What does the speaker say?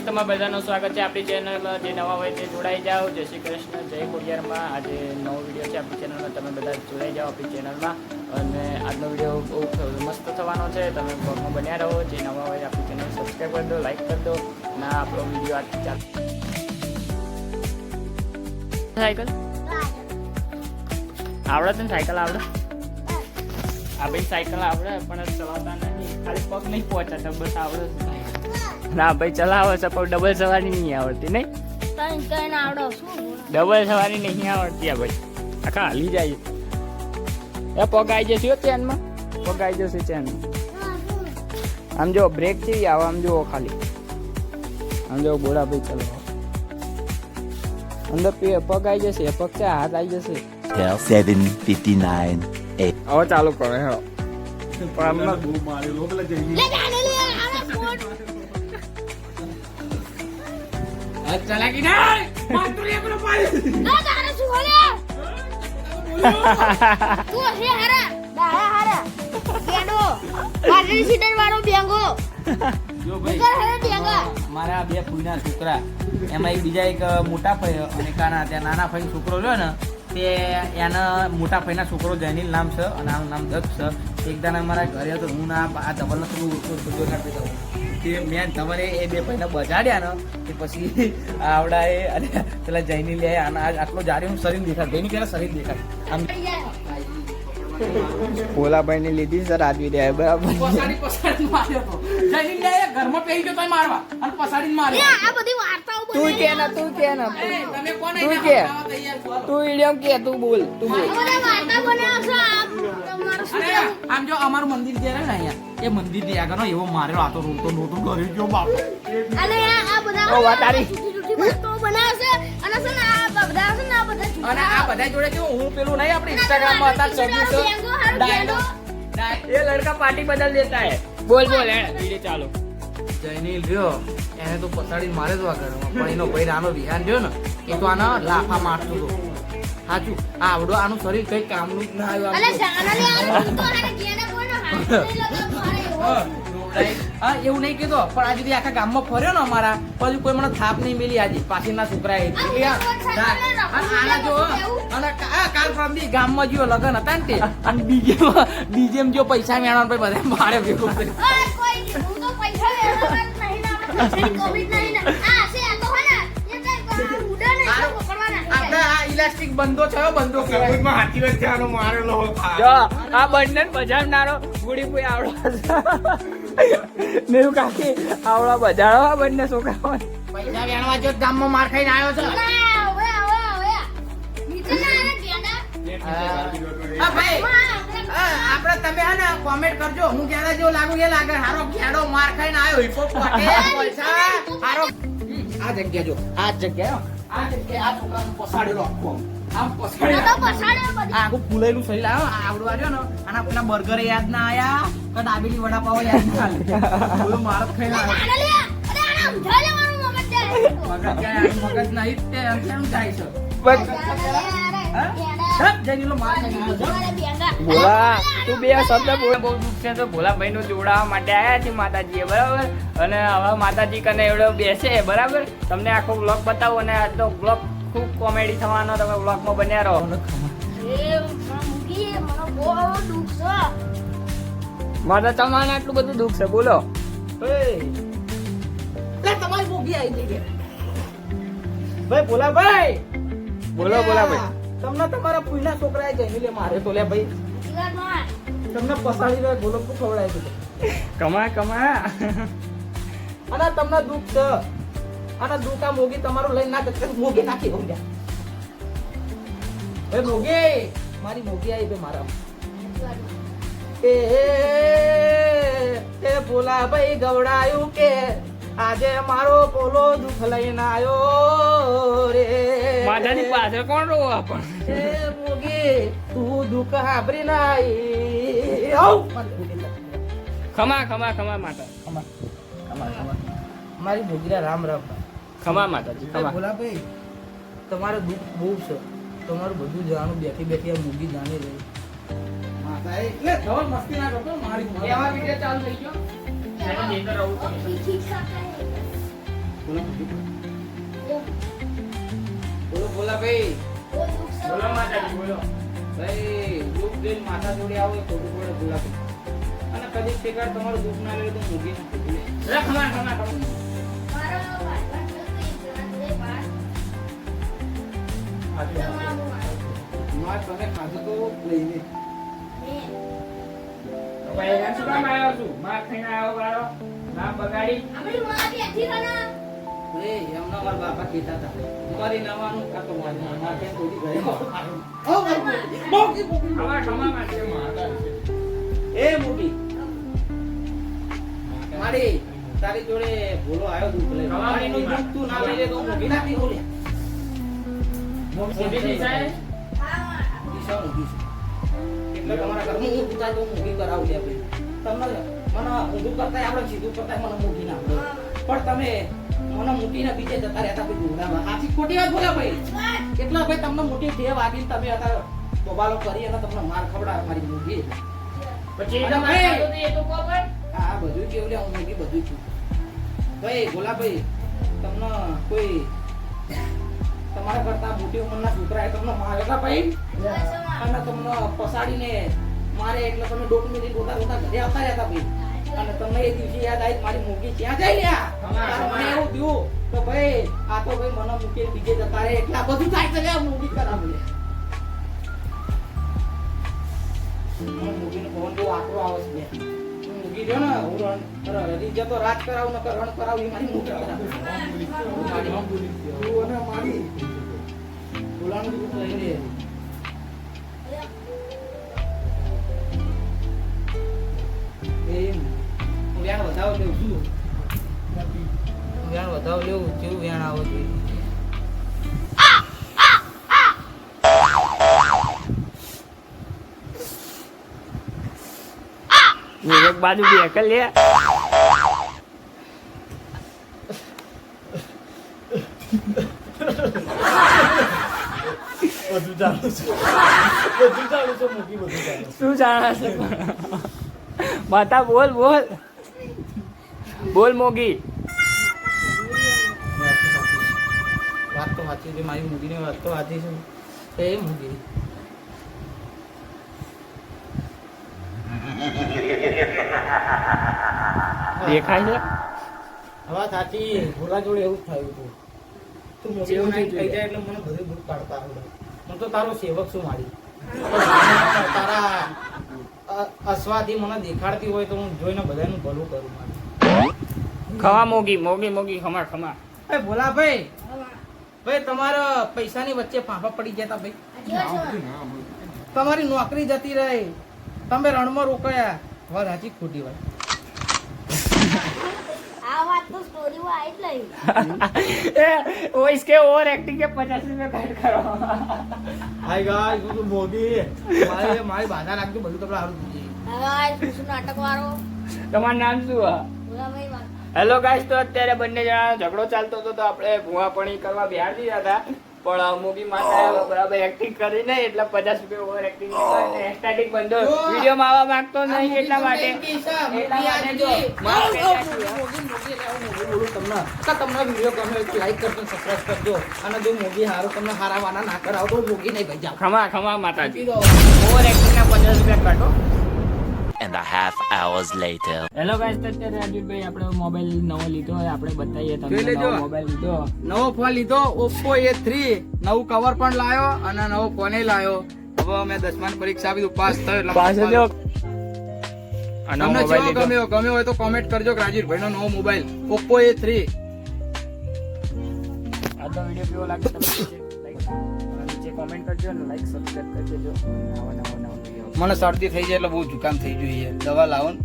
તમારા બધાનું સ્વાગત છે આપણી ચેનલમાં. જે નવા હોય તે જોડાઈ જાઓ. જય શ્રી કૃષ્ણ, જય ખોડિયારમાં. આજે નવો વિડીયો છે આપણી ચેનલમાં, તમે બધા જોડાઈ જાઓ આપણી ચેનલમાં. અને આજનો વિડીયો બહુ મસ્ત થવાનો છે. તમે બ્લોગમાં બન્યા રહો. જે નવા હોય આપણી ચેનલ સબસ્ક્રાઈબ કરી દો, લાઈક કરી દો. અને આપણો વિડીયો આજ ચાલ સાયકલ આવડે છે ને? સાયકલ આવડે? આ ભાઈ સાયકલ આવડે પણ ચલાવતા નહીં, ખાલી પગ નહીં પહોંચાતા, બસ આવડે છે. ના ભાઈ ચલાવે છે પણ ડબલ સવારી નહીં આવડતી. નહીં ડબલ સવારી નહીં આવડતી આ ભાઈ, આખા હાલી જાય. એ પગ આવી જશે ચેનમાં, પગ આવી જશે ચેનમાં. આમ જો બ્રેક છે આવે, આમ જુઓ ખાલી, આમ જો બોલા ભાઈ ચલો અંદર પગ આવી જશે, પગ છે હાથ આવી જશે. 7:59 હવે ચાલુ કરો હેડો. ચલાકી ના માત્ર એકલો પાડી ના તારે શું હોલે તું હે હારા દાડા હારા બેડો પાટલી સીટર વાળો બેંગો જો ભાઈ હારા બેંગા મારા બે ફૂઈના છોકરા, એમાં એક બીજા એક મોટા ફઈ અને કાના ત્યાં નાના ફઈ છોકરો રહ્યો ને, તે એના મોટા ફઈના છોકરો જયનીલ નામ છે અને આનું નામ દક્ષ છે. એક દાડા મારા ઘરે હતો, હું ના આ ધવલને થોડું ઓળખો કાઢી દઉં કે મેં ધવલે એ બે ભાઈને બજાડ્યા ને તે પછી આવડા એ અને પેલા જયનીલ લે આટલો જાડી હું શરીર દેખાય, જયની પેલા શરીર દેખાય આમ ભોલાભાઈ ની લીધી સર આજવી દે બરાબર. પસાડી માર્યો તો જયનીલ લે ઘરમાં પેઈ ગયો તોય મારવા અને પસાડીને માર્યો. આ બધી વાર્તાઓ તું કે ને તમે કોણ તું કે તું ઈડિયમ કે તું બોલ વાર્તા બનાવશો આમ જો અમારું મંદિર જે રહે ને અહીંયા, એ મંદિર ની આગળ એવો મારેલો આ તો રોતો નોતો કરી ગયો બાપ. અને આ બધા તારી અને આ બધા જોડે કેવું હું પેલું નહીં આપણે ઇન્સ્ટાગ્રામ માં હતા ये लड़का पार्टी बदल देता है. बोल बोल वीडियो चालू. જયનીલ રહ્યો એને તો પસાડી મારે તો આગળ પણ એનો ભાઈ નાનો વિહાન રહ્યો ને એ તો આના લાફા મારતો હતો. સાચું આવડો આનું શરીર કઈ કામનું જ ના આવ્યું. એવું નહીં કીધો પણ આજે આખા ગામમાં ફર્યો ને અમારા, પછી કોઈ મને થાપ નહીં મેલી આજે પાછળના છોકરા આના જો અને કાલ પરમદી ગામમાં જો લગન હતા ને તે અને ડીજે જો પૈસા મેળવવાનું બધા મારે ભેગું કર્યું. આપણે આ ઇલાસ્ટિક બંધો થયો, બંધો મારેલો જો આ બંને બજાવનારો ગુડી કોઈ આવડો નેવું કાકી આવડા બજાડો આ બંને છોકરાઓ. પૈસા વેણવા જો ગામમાં માર ખાઈને આવ્યો છે. આપડે તમે હે ને કોમેન્ટ કરજો, હું ક્યારે જો લાગુ એ લાગે હારો ખેડો માર ખાઈને આવ્યો હિપો પૈસા હારો. આ જગ્યા જો આ જગ્યા આ છોકરાને પસાડેલો આખો આમ પસાડેલો આખું ફૂલેલું શરીર આવ્યો આવડો આવ્યો ને. આના પેલા બર્ગર યાદ ના આયા કે દાબેલી વડાપાવ યાદ ના આવ્યા, બોલો માર ખાઈને આવ્યો. મગજ નહીં તે કેમ જાય છે ભોલા તું બે શબ્દ બોલ. બહુ દુઃખ છે તો ભોલાભાઈ નું જોડાવા માટે આવ્યા છે માતાજીએ બરાબર. અને હવે માતાજી કને એવડો બેસે બરાબર. તમને આખો બ્લોગ બતાવો અને આજનો બ્લોગ ખૂબ કોમેડી થવાનો, તમે બ્લોગમાં બન્યા રહો. મારે તમારે આટલું બધું દુઃખ છે બોલો. તમારી મોગી આવી ગઈ ભાઈ ભોલાભાઈ. બોલો ભોલાભાઈ. તમને તમારા પુઈના છોકરાએ જઈને મારે તો લે ભાઈ, તમને પસાડી રહ્યો ગોલક ખવડાય છે. કમા અને તમને દુઃખ છે અને દુઃખ આ મોગી તમારું લઈને ના જશે, મોગી નાખી દઉં ત્યાં. એ મોગી મારી મોગી આવી છે મારા. એ ભોલાભાઈ ગવડાયું કે આજે મારો પોલો દુઃખ લઈને આવ્યો રે. માતાજી પાછળ કોણ રહો આપણ એ મોગી તું દુઃખ હાબરી નાઈ ખમા ખમા ખમા માતા મારી ભોગીરા રામ રામ. ખમા માતાજી ખમા. ભોલાભાઈ તમારે દુઃખ બહુ છે, તમારું બધું જાણું બેઠી બેઠી આ મોગી જાણી રહી. માતા એટલે ધવલ મસ્તી ના કરતો મારી એવા વિડિયો ચાલુ થઈ ગયો. બોલો બોલા ભાઈ. બોલો માતાજી બોલો. ભાઈ દુઃખ દિલ માથા જોડે આવો તો બોલે બોલા ભાઈ. અને કદી શેકાર તમારું દુઃખ ના લે તો મૂકી નાખો. લે ખમા ખમા ખમા. માર તમે ખાધું તો લઈને. તો ભાઈ એમ શું કામ આવ્યો છું? માર ખાઈને આવ્યો વાળો. નામ બગાડી. એમના મારા બાપા કહેતા હતા તમારી નાવાનું કાતો મારી માર કેમ કોઈ ગયો. ખમા ખમા માટે માતા છે. એ મોટી મારી તારી જોડે ભૂલો આવ્યો દુઃખ લે. મારીનું દુઃખ તું ના લઈ લે તો મૂકી નાખી બોલે. મોટી દિશાએ દિશા મૂકી છે. એટલે તમારા ઘરમાં હું પૂછા તો મૂકી કરાવું લે ભાઈ. તમને મને ઊંધું કરતા આપણે સીધું કરતા મને મૂકી નાખો. પણ તમે મને મૂકીને બીજે જતા રહેતા ભાઈ ગુંડામાં. આથી ખોટી વાત બોલ્યા ભાઈ. કેટલા ભાઈ તમને મોટી ટેવ આગી તમે અત્યારે બોબાલો કરી અને તમને માર ખવડાવે મારી મૂકી. પછી અને તો ભાઈ, ખાધું તો એ તો કહો પણ. આ બધું કેવું લે હું મૂકી બધું છું. ભાઈ ગોલા ભાઈ તમને કોઈ તમારા કરતા મોટી ઉંમરના છોકરાએ તમને મારેલા ભાઈ અને તમને પસાડીને મારે એટલે તમે ડોક મેલી રોતા રોતા ઘરે આવતા રહેતા ભાઈ. અને તમને એ દિવસે યાદ આવી મારી મૂકી ક્યાં જાય લ્યા. ત્યારે મને એવું થયું કે ભાઈ આ તો ભાઈ મને મૂકીને બીજે જતા રહે એટલે આ બધું થાય છે લ્યા મૂકી કરાવું લે. મને મૂકીને પવન બહુ આકરો આવે છે લ્યા. હું મૂકી જો ને હું રડી જતો રાજ કરાવું નકર રણ કરાવું એ મારી મૂકી કરાવું. તું અને મારી બોલાનું દુઃખ લઈ લે. હું વ્યાણ વધાવ લેવું છું. વ્યાણ વધાવ લેવું કેવું વ્યાણ આવો જોઈએ. એક બાજુ બે કર લે. શું જાણે છે માતા બોલ બોલ બોલ મોગી. વાત તો સાચી છે મારી મૂકીની વાત તો સાચી છે એ મૂકી. દેખાય છે હવે સાચી ભોલા જોડે એવું જ થયું હતું. તું મોટી જેવું બનાવીને થયું કહી જાય એટલે મને બધું દુઃખ કાઢતા આવડે. હું તો તારો સેવક છું મારી. તારા અસ્વાથી મને દેખાડતી હોય તો હું જોઈને બધાનું ભલું કરું મારું. ખમા મોગી મોગી મોગી ખમા ખમા. એ ભોલા ભાઈ ભાઈ તમારા પૈસાની વચ્ચે ફાંફા પડી ગયા તા ભાઈ. તમારી નોકરી જતી રહી તમે રણમાં રોકાયા. વાત સાચી ખોટી વાત. આ વાત તો સ્ટોરીમાં આવી જ નહીં. वो इसके ओवर एक्टिंग के 50 रुपए काट करो. હાય ગાઈસ હું તો મોગી મારી બાધા રાખજો બધું તમને સારું થઈ જાય. હવે શું નાટક વાળો તમારું નામ શું હા? ભોલાભાઈ વાત. હેલો ગાઈસ, તો અત્યારે બંને જણા ઝઘડો ચાલતો હતો તો આપણે ભૂવાપણી કરવા બહાર દીધા હતા, પણ મોગી માતાએ બરાબર એક્ટિંગ કરી નહીં એટલે 50 રૂપિયા ઓવર એક્ટિંગ એસ્ટેટિક બંધો વિડીયોમાં આવવા માંગતો નહીં એટલા માટે જો તમને વિડીયો ગમે તો લાઈક કરજો, સબસ્ક્રાઇબ કરજો અને જો મોગી હારો તમને હારા વાના ના કરાવ તો મોગી નહીં ભાઈ જાવ. ખમા ખમા માતાજી ઓવર એક્ટિંગ ના 50 રૂપિયા કાઢો. and a half hours later. Hello guys, તો અત્યારે રાજુભાઈ આપણે મોબાઈલ નવો લીધો હોય, આપણે બતાવીએ જોઈ તમને લેજો. નવો મોબાઈલ લીધો. નવો ફોન લીધો Oppo A3, નવું કવર પણ લાયો અને નવો ફોન લાયો. હવે મેં 10મા પરીક્ષા આપી પાસ થયો એટલે પાછો જો આ નવો તમને મોબાઈલ કેવો લીધો. ગમ્યો હોય તો કોમેન્ટ કરજો. રાજવીરભાઈ નો નવો મોબાઈલ Oppo A3. આજનો વિડીયો કેવો લાગે તમે નીચે કોમેન્ટ કરજો અને લાઈક સબસ્ક્રાઇબ કરી દેજો. નવા વિડીયો મને શરદી થઈ જાય એટલે બહુ જુકામ થઈ જોઈએ, દવા લાવો ને.